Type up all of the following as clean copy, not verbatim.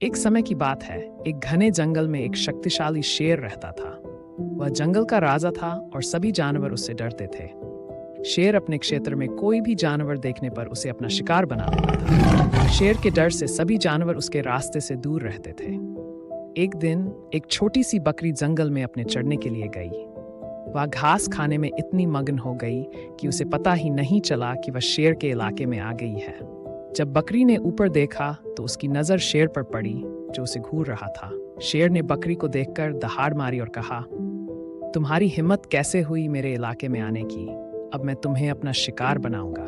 एक समय की बात है, एक घने जंगल में एक शक्तिशाली शेर रहता था। वह जंगल का राजा था और सभी जानवर उससे डरते थे। शेर अपने क्षेत्र में कोई भी जानवर देखने पर उसे अपना शिकार बना लेता था। शेर के डर से सभी जानवर उसके रास्ते से दूर रहते थे। एक दिन एक छोटी सी बकरी जंगल में अपने चरने के लिए गई। वह घास खाने में इतनी मग्न हो गई कि उसे पता ही नहीं चला कि वह शेर के इलाके में आ गई है। जब बकरी ने ऊपर देखा तो उसकी नजर शेर पर पड़ी, जो उसे घूर रहा था। शेर ने बकरी को देखकर दहाड़ मारी और कहा, तुम्हारी हिम्मत कैसे हुई मेरे इलाके में आने की? अब मैं तुम्हें अपना शिकार बनाऊंगा।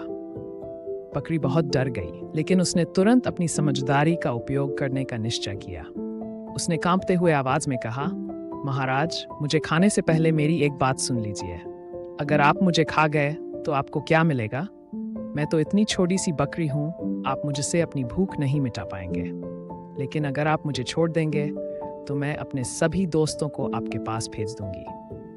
बकरी बहुत डर गई, लेकिन उसने तुरंत अपनी समझदारी का उपयोग करने का निश्चय किया। उसने कांपते हुए आवाज में कहा, महाराज, मुझे खाने से पहले मेरी एक बात सुन लीजिए। अगर आप मुझे खा गए तो आपको क्या मिलेगा? मैं तो इतनी छोटी सी बकरी हूँ, आप मुझसे अपनी भूख नहीं मिटा पाएंगे। लेकिन अगर आप मुझे छोड़ देंगे तो मैं अपने सभी दोस्तों को आपके पास भेज दूंगी।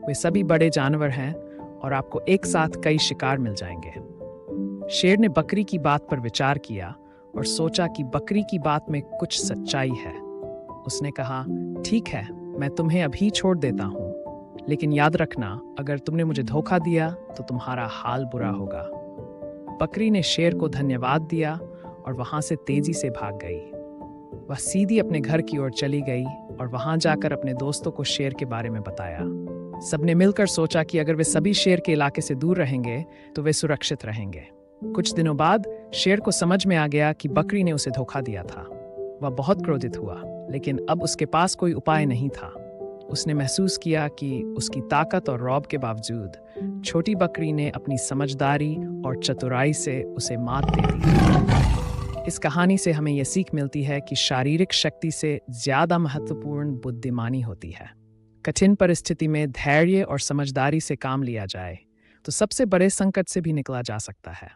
वे सभी बड़े जानवर हैं और आपको एक साथ कई शिकार मिल जाएंगे। शेर ने बकरी की बात पर विचार किया और सोचा कि बकरी की बात में कुछ सच्चाई है। उसने कहा, ठीक है, मैं तुम्हें अभी छोड़ देता हूँ, लेकिन याद रखना, अगर तुमने मुझे धोखा दिया तो तुम्हारा हाल बुरा होगा। बकरी ने शेर को धन्यवाद दिया और वहां से तेजी से भाग गई। वह सीधी अपने घर की ओर चली गई और वहां जाकर अपने दोस्तों को शेर के बारे में बताया। सबने मिलकर सोचा कि अगर वे सभी शेर के इलाके से दूर रहेंगे तो वे सुरक्षित रहेंगे। कुछ दिनों बाद शेर को समझ में आ गया कि बकरी ने उसे धोखा दिया था। वह बहुत क्रोधित हुआ, लेकिन अब उसके पास कोई उपाय नहीं था। उसने महसूस किया कि उसकी ताकत और रौब के बावजूद छोटी बकरी ने अपनी समझदारी और चतुराई से उसे मात दे दी। इस कहानी से हमें यह सीख मिलती है कि शारीरिक शक्ति से ज्यादा महत्वपूर्ण बुद्धिमानी होती है। कठिन परिस्थिति में धैर्य और समझदारी से काम लिया जाए तो सबसे बड़े संकट से भी निकला जा सकता है।